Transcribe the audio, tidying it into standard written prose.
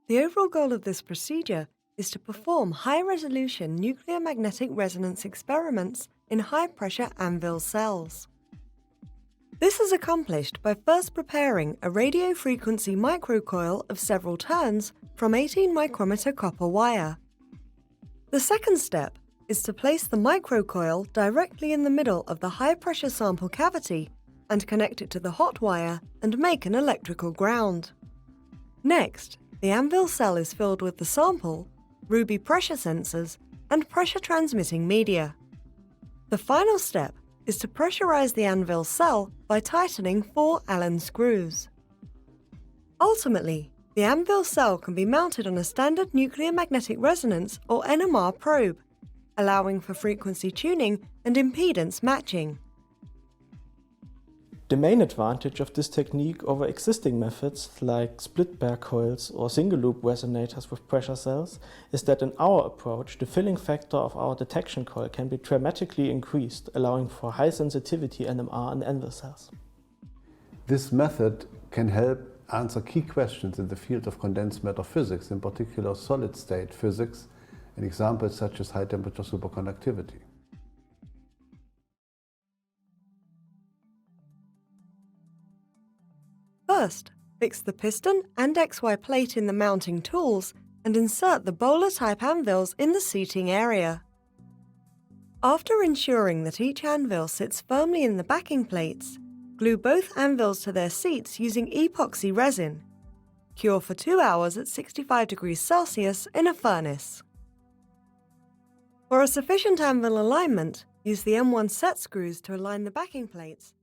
The overall goal of this procedure is to perform high-resolution nuclear magnetic resonance experiments in high-pressure anvil cells. This is accomplished by first preparing a radiofrequency microcoil of several turns from 18 micrometer copper wire. The second step is to place the microcoil directly in the middle of the high-pressure sample cavity and connect it to the hot wire and make an electrical ground. Next, the anvil cell is filled with the sample, ruby pressure sensors, and pressure-transmitting media. The final step is to pressurize the anvil cell by tightening 4 Allen screws. Ultimately, the anvil cell can be mounted on a standard nuclear magnetic resonance or NMR probe, allowing for frequency tuning and impedance matching. The main advantage of this technique over existing methods like split Baer coils or single-loop resonators with pressure cells is that in our approach the filling factor of our detection coil can be dramatically increased, allowing for high sensitivity NMR in anvil cells. This method can help answer key questions in the field of condensed matter physics, in particular solid-state physics, and examples such as high-temperature superconductivity. First, fix the piston and XY plate in the mounting tools and insert the bowler-type anvils in the seating area. After ensuring that each anvil sits firmly in the backing plates, glue both anvils to their seats using epoxy resin. Cure for 2 hours at 65 degrees Celsius in a furnace. For a sufficient anvil alignment, use the M1 set screws to align the backing plates